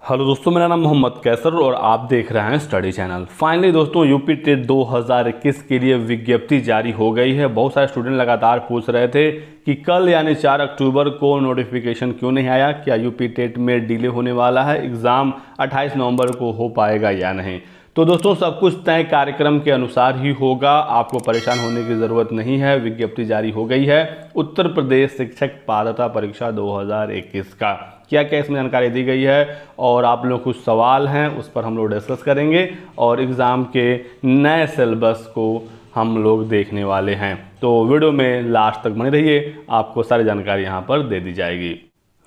Hello दोस्तों, मेरा नाम मोहम्मद कैसर और आप देख रहे हैं स्टडी चैनल। फाइनली दोस्तों, यूपी टेट 2021 के लिए विज्ञप्ति जारी हो गई है। बहुत सारे स्टूडेंट लगातार पूछ रहे थे कि कल यानी 4 अक्टूबर को नोटिफिकेशन क्यों नहीं आया, क्या यूपी टेट में डिले होने वाला है, एग्ज़ाम 28 नवंबर को हो पाएगा या नहीं। तो दोस्तों, सब कुछ तय कार्यक्रम के अनुसार ही होगा, आपको परेशान होने की ज़रूरत नहीं है। विज्ञप्ति जारी हो गई है उत्तर प्रदेश शिक्षक पात्रता परीक्षा 2021 का। क्या क्या इसमें जानकारी दी गई है और आप लोग कुछ सवाल हैं उस पर हम लोग डिस्कस करेंगे और एग्ज़ाम के नए सिलेबस को हम लोग देखने वाले हैं। तो वीडियो में लास्ट तक बने रहिए, आपको सारी जानकारी यहाँ पर दे दी जाएगी।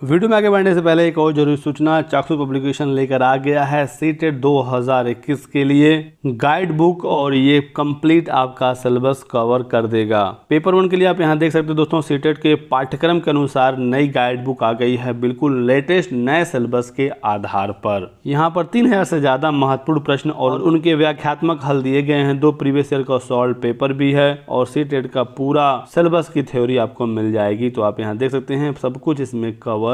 वीडियो में आगे बढ़ने से पहले एक और जरूरी सूचना, चाक्षु पब्लिकेशन लेकर आ गया है सीटेट 2021 के लिए गाइड बुक और ये कंप्लीट आपका सिलेबस कवर कर देगा। पेपर 1 के लिए आप यहां देख सकते हो दोस्तों, सीटेट के पाठ्यक्रम के अनुसार नई गाइड बुक आ गई है, बिल्कुल लेटेस्ट नए सिलेबस के आधार पर। यहाँ पर 3000 से ज्यादा महत्वपूर्ण प्रश्न और उनके व्याख्यात्मक हल दिए गए हैं। 2 प्रीवियस ईयर का सॉल्व पेपर भी है और सीटेट का पूरा सिलेबस की थ्योरी आपको मिल जाएगी। तो आप यहाँ देख सकते हैं सब कुछ इसमें कवर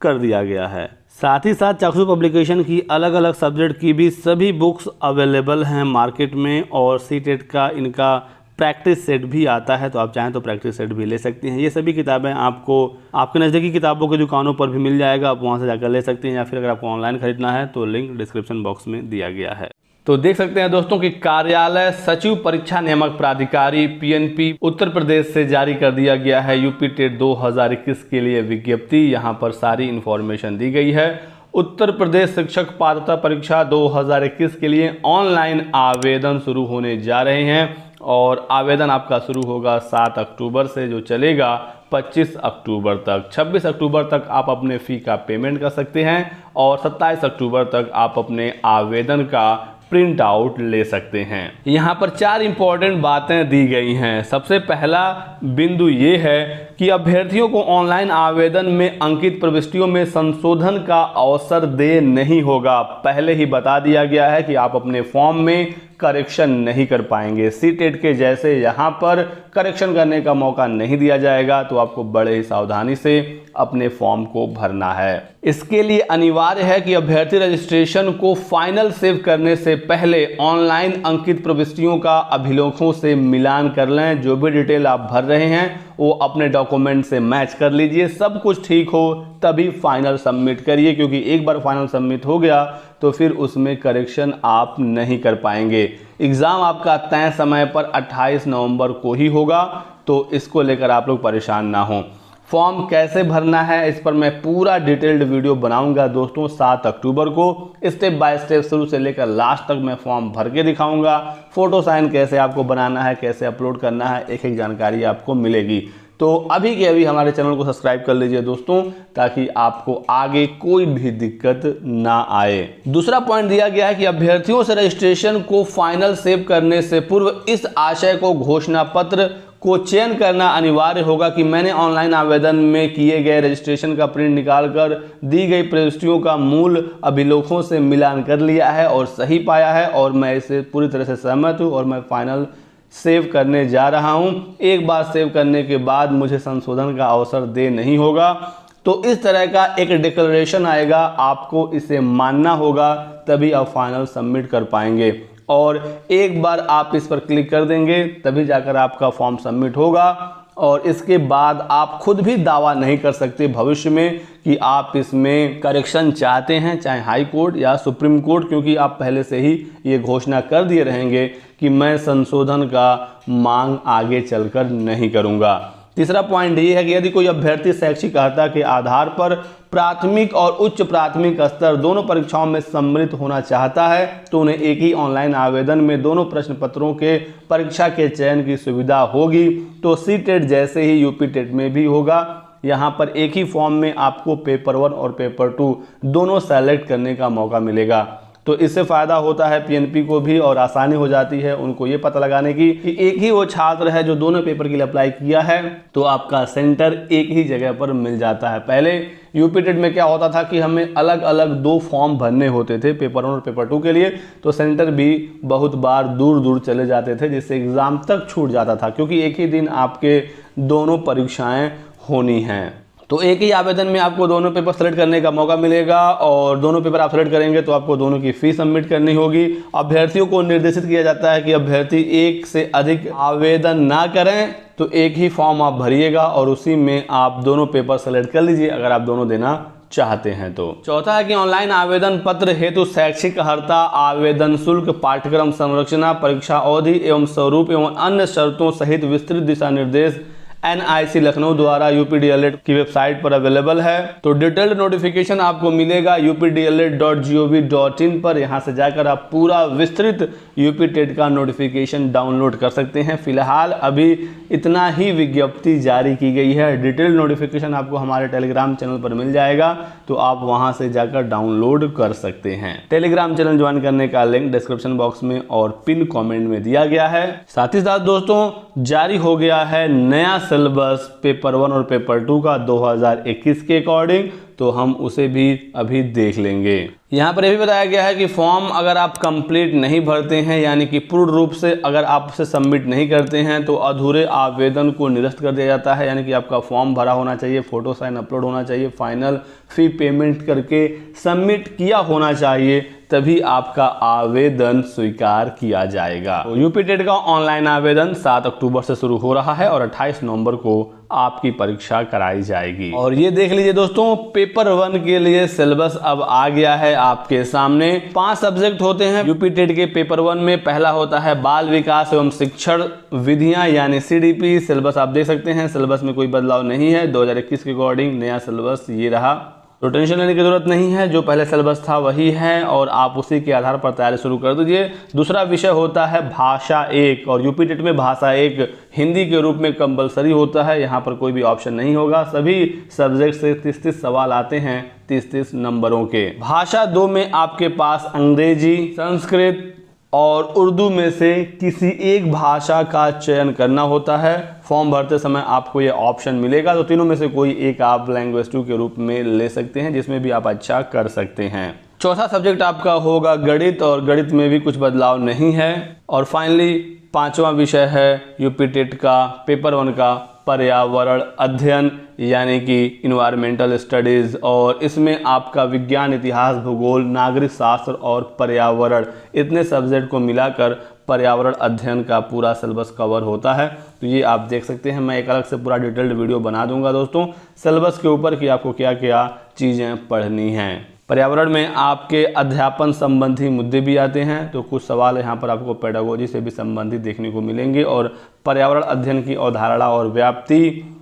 कर दिया गया है। साथ ही साथ चाक्षु पब्लिकेशन की अलग अलग सब्जेक्ट की भी सभी बुक्स अवेलेबल हैं मार्केट में और सीटेट का इनका प्रैक्टिस सेट भी आता है, तो आप चाहें तो प्रैक्टिस सेट भी ले सकते हैं। ये सभी किताबें आपको आपके नज़दीकी किताबों की दुकानों पर भी मिल जाएगा, आप वहाँ से जाकर ले सकते हैं या फिर अगर आपको ऑनलाइन खरीदना है तो लिंक डिस्क्रिप्शन बॉक्स में दिया गया है। तो देख सकते हैं दोस्तों कि कार्यालय सचिव परीक्षा नियामक प्राधिकारी PNP उत्तर प्रदेश से जारी कर दिया गया है यूपी टेट 2021 के लिए विज्ञप्ति। यहाँ पर सारी इंफॉर्मेशन दी गई है। उत्तर प्रदेश शिक्षक पात्रता परीक्षा 2021 के लिए ऑनलाइन आवेदन शुरू होने जा रहे हैं और आवेदन आपका शुरू होगा 7 अक्टूबर से, जो चलेगा 25 अक्टूबर तक। 26 अक्टूबर तक आप अपने फ़ी का पेमेंट कर सकते हैं और 27 अक्टूबर तक आप अपने आवेदन का प्रिंट आउट ले सकते हैं। यहाँ पर 4 इंपॉर्टेंट बातें दी गई हैं। सबसे पहला बिंदु ये है कि अभ्यर्थियों को ऑनलाइन आवेदन में अंकित प्रविष्टियों में संशोधन का अवसर दे नहीं होगा। पहले ही बता दिया गया है कि आप अपने फॉर्म में करेक्शन नहीं कर पाएंगे। सीटेट के जैसे यहाँ पर करेक्शन करने का मौका नहीं दिया जाएगा, तो आपको बड़े ही सावधानी से अपने फॉर्म को भरना है। इसके लिए अनिवार्य है कि अभ्यर्थी रजिस्ट्रेशन को फाइनल सेव करने से पहले ऑनलाइन अंकित प्रविष्टियों का अभिलेखों से मिलान कर लें। जो भी डिटेल आप भर रहे हैं वो अपने डॉक्यूमेंट से मैच कर लीजिए। सब कुछ ठीक हो तभी फाइनल सबमिट करिए, क्योंकि एक बार फाइनल सबमिट हो गया तो फिर उसमें करेक्शन आप नहीं कर पाएंगे। एग्ज़ाम आपका तय समय पर 28 नवंबर को ही होगा, तो इसको लेकर आप लोग परेशान ना हो। फॉर्म कैसे भरना है इस पर मैं पूरा डिटेल्ड वीडियो बनाऊंगा दोस्तों 7 अक्टूबर को। स्टेप बाय स्टेप शुरू से लेकर लास्ट तक मैं फॉर्म भर के दिखाऊंगा। फोटो साइन कैसे आपको बनाना है, कैसे अपलोड करना है, एक एक जानकारी आपको मिलेगी। तो अभी के अभी हमारे चैनल को सब्सक्राइब कर लीजिए दोस्तों, ताकि आपको आगे कोई भी दिक्कत ना आए। दूसरा पॉइंट दिया गया है कि अभ्यर्थियों से रजिस्ट्रेशन को फाइनल सेव करने से पूर्व इस आशय को घोषणा पत्र को चयन करना अनिवार्य होगा कि मैंने ऑनलाइन आवेदन में किए गए रजिस्ट्रेशन का प्रिंट निकालकर दी गई प्रविष्टियों का मूल अभिलेखों से मिलान कर लिया है और सही पाया है और मैं इसे पूरी तरह से सहमत हूँ और मैं फाइनल सेव करने जा रहा हूं। एक बार सेव करने के बाद मुझे संशोधन का अवसर दे नहीं होगा। तो इस तरह का एक डिक्लेरेशन आएगा, आपको इसे मानना होगा, तभी आप फाइनल सबमिट कर पाएंगे। और एक बार आप इस पर क्लिक कर देंगे तभी जाकर आपका फॉर्म सबमिट होगा और इसके बाद आप खुद भी दावा नहीं कर सकते भविष्य में कि आप इसमें करेक्शन चाहते हैं, चाहे हाई कोर्ट या सुप्रीम कोर्ट, क्योंकि आप पहले से ही ये घोषणा कर दिए रहेंगे कि मैं संशोधन का मांग आगे चलकर नहीं करूंगा। तीसरा पॉइंट ये है कि यदि कोई अभ्यर्थी शैक्षिक अर्हता के आधार पर प्राथमिक और उच्च प्राथमिक स्तर दोनों परीक्षाओं में सम्मिलित होना चाहता है तो उन्हें एक ही ऑनलाइन आवेदन में दोनों प्रश्न पत्रों के परीक्षा के चयन की सुविधा होगी। तो सीटेट जैसे ही यूपी टेट में भी होगा। यहाँ पर एक ही फॉर्म में आपको पेपर 1 और पेपर 2 दोनों सेलेक्ट करने का मौका मिलेगा। तो इससे फ़ायदा होता है PNP को भी और आसानी हो जाती है उनको ये पता लगाने की कि एक ही वो छात्र है जो दोनों पेपर के लिए अप्लाई किया है, तो आपका सेंटर एक ही जगह पर मिल जाता है। पहले यूपी टेट में क्या होता था कि हमें अलग अलग 2 फॉर्म भरने होते थे, पेपर 1 और पेपर 2 के लिए, तो सेंटर भी बहुत बार दूर दूर चले जाते थे, जिससे एग्ज़ाम तक छूट जाता था, क्योंकि एक ही दिन आपके दोनों परीक्षाएँ होनी हैं। तो एक ही आवेदन में आपको दोनों पेपर सेलेक्ट करने का मौका मिलेगा और दोनों पेपर आप सेलेक्ट करेंगे तो आपको दोनों की फीस सबमिट करनी होगी। अभ्यर्थियों को निर्देशित किया जाता है कि अभ्यर्थी एक से अधिक आवेदन ना करें, तो एक ही फॉर्म आप भरिएगा और उसी में आप दोनों पेपर सेलेक्ट कर लीजिए अगर आप दोनों देना चाहते हैं तो। चौथा है कि ऑनलाइन आवेदन पत्र हेतु शैक्षिक अर्हता, आवेदन शुल्क, पाठ्यक्रम संरचना, परीक्षा अवधि एवं स्वरूप एवं अन्य शर्तों सहित विस्तृत दिशा निर्देश NIC लखनऊ द्वारा UPDLED की वेबसाइट पर अवेलेबल है। तो डिटेल्ड नोटिफिकेशन आपको मिलेगा updled.gov.in पर। यहाँ से जाकर आप पूरा विस्तृत यूपी टेट का नोटिफिकेशन डाउनलोड कर सकते हैं। फिलहाल अभी इतना ही विज्ञप्ति जारी की गई है। डिटेल्ड नोटिफिकेशन आपको हमारे टेलीग्राम चैनल पर मिल जाएगा, तो आप वहाँ से जाकर डाउनलोड कर सकते हैं। टेलीग्राम चैनल ज्वाइन करने का लिंक डिस्क्रिप्शन बॉक्स में और पिन कॉमेंट में दिया गया है। साथ ही साथ दोस्तों जारी हो गया है नया सिलेबस पेपर 1 और पेपर 2 का 2021 के अकॉर्डिंग, तो हम उसे भी अभी देख लेंगे। यहाँ पर यह भी बताया गया है कि फॉर्म अगर आप कंप्लीट नहीं भरते हैं, यानी कि पूर्ण रूप से अगर आप उसे सबमिट नहीं करते हैं, तो अधूरे आवेदन को निरस्त कर दिया जाता है। यानी कि आपका फॉर्म भरा होना चाहिए, फोटो साइन अपलोड होना चाहिए, फाइनल फी पेमेंट करके सबमिट किया होना चाहिए, तभी आपका आवेदन स्वीकार किया जाएगा। तो यूपी टेट का ऑनलाइन आवेदन 7 अक्टूबर से शुरू हो रहा है और 28 नवंबर को आपकी परीक्षा कराई जाएगी। और ये देख लीजिए दोस्तों, पेपर 1 के लिए सिलेबस अब आ गया है आपके सामने। 5 सब्जेक्ट होते हैं यूपी टेट के पेपर 1 में। पहला होता है बाल विकास एवं शिक्षण विधियां यानी CDP। सिलेबस आप देख सकते हैं, सिलेबस में कोई बदलाव नहीं है। 2021 के अकॉर्डिंग नया सिलेबस ये रहा, तो टेंशन लेने की जरूरत नहीं है। जो पहले सिलेबस था वही है और आप उसी के आधार पर तैयारी शुरू कर दीजिए। दूसरा विषय होता है भाषा 1 और यूपी टेट में भाषा 1 हिंदी के रूप में कंपलसरी होता है। यहाँ पर कोई भी ऑप्शन नहीं होगा। सभी सब्जेक्ट से 30-30 सवाल आते हैं 30-30 नंबरों के। भाषा 2 में आपके पास अंग्रेजी, संस्कृत और उर्दू में से किसी एक भाषा का चयन करना होता है। फॉर्म भरते समय आपको ये ऑप्शन मिलेगा, तो तीनों में से कोई एक आप लैंग्वेज 2 के रूप में ले सकते हैं, जिसमें भी आप अच्छा कर सकते हैं। चौथा सब्जेक्ट आपका होगा गणित और गणित में भी कुछ बदलाव नहीं है। और फाइनली 5वां विषय है यूपी टेट का पेपर 1 का पर्यावरण अध्ययन यानी कि इन्वायरमेंटल स्टडीज़, और इसमें आपका विज्ञान, इतिहास, भूगोल, नागरिक शास्त्र और पर्यावरण, इतने सब्जेक्ट को मिलाकर पर्यावरण अध्ययन का पूरा सिलेबस कवर होता है। तो ये आप देख सकते हैं। मैं एक अलग से पूरा डिटेल्ड वीडियो बना दूंगा दोस्तों सिलेबस के ऊपर कि आपको क्या क्या चीज़ें पढ़नी हैं। पर्यावरण में आपके अध्यापन संबंधी मुद्दे भी आते हैं, तो कुछ सवाल यहाँ पर आपको पेडागोजी से भी संबंधित देखने को मिलेंगे। और पर्यावरण अध्ययन की अवधारणा और व्याप्ति,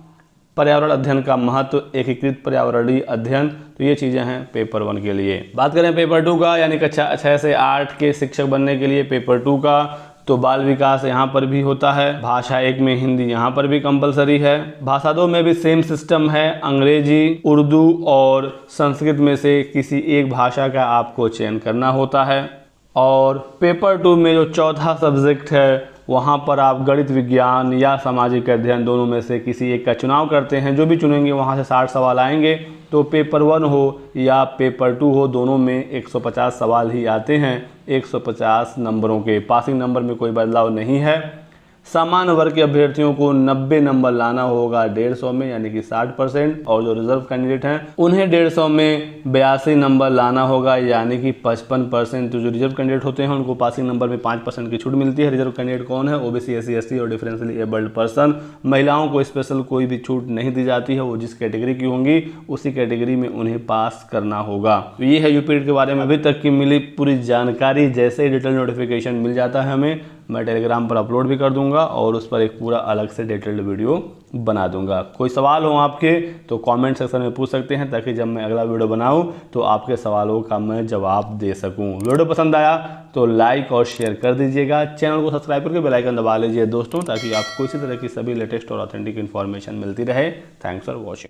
पर्यावरण अध्ययन का महत्व, एकीकृत पर्यावरणीय अध्ययन, तो ये चीज़ें हैं पेपर 1 के लिए। बात करें पेपर 2 का, यानी कक्षा 6 से 8 के शिक्षक बनने के लिए पेपर 2 का, तो बाल विकास यहाँ पर भी होता है। भाषा 1 में हिंदी यहाँ पर भी कंपलसरी है। भाषा 2 में भी सेम सिस्टम है, अंग्रेजी, उर्दू और संस्कृत में से किसी एक भाषा का आपको चयन करना होता है। और पेपर 2 में जो चौथा सब्जेक्ट है, वहाँ पर आप गणित विज्ञान या सामाजिक अध्ययन दोनों में से किसी एक का चुनाव करते हैं। जो भी चुनेंगे वहाँ से 60 सवाल आएंगे। तो पेपर 1 हो या पेपर 2 हो, दोनों में 150 सवाल ही आते हैं 150 नंबरों के। पासिंग नंबर में कोई बदलाव नहीं है। सामान्य वर्ग के अभ्यर्थियों को 90 नंबर लाना होगा 150 में, यानी कि 60%, और जो रिजर्व कैंडिडेट हैं उन्हें 150 में 82 नंबर लाना होगा, यानी कि 55%। तो जो रिजर्व कैंडिडेट होते हैं उनको पासिंग नंबर में 5% की छूट मिलती है। रिजर्व कैंडिडेट कौन है? OBC, SC, ST और डिफरेंशियली एबल्ड पर्सन। महिलाओं को स्पेशल कोई भी छूट नहीं दी जाती है, वो जिस कैटेगरी की होंगी उसी कैटेगरी में उन्हें पास करना होगा। तो ये है यूपी टेट के बारे में अभी तक की मिली पूरी जानकारी। जैसे ही डिटेल नोटिफिकेशन मिल जाता है हमें, मैं टेलीग्राम पर अपलोड भी कर दूंगा और उस पर एक पूरा अलग से डिटेल्ड वीडियो बना दूंगा। कोई सवाल हो आपके तो कमेंट सेक्शन में पूछ सकते हैं, ताकि जब मैं अगला वीडियो बनाऊं तो आपके सवालों का मैं जवाब दे सकूं। वीडियो पसंद आया तो लाइक और शेयर कर दीजिएगा। चैनल को सब्सक्राइब करके बेल आइकन दबा लीजिए दोस्तों, ताकि आपको इसी तरह की सभी लेटेस्ट और ऑथेंटिक इन्फॉर्मेशन मिलती रहे। Thanks for watching.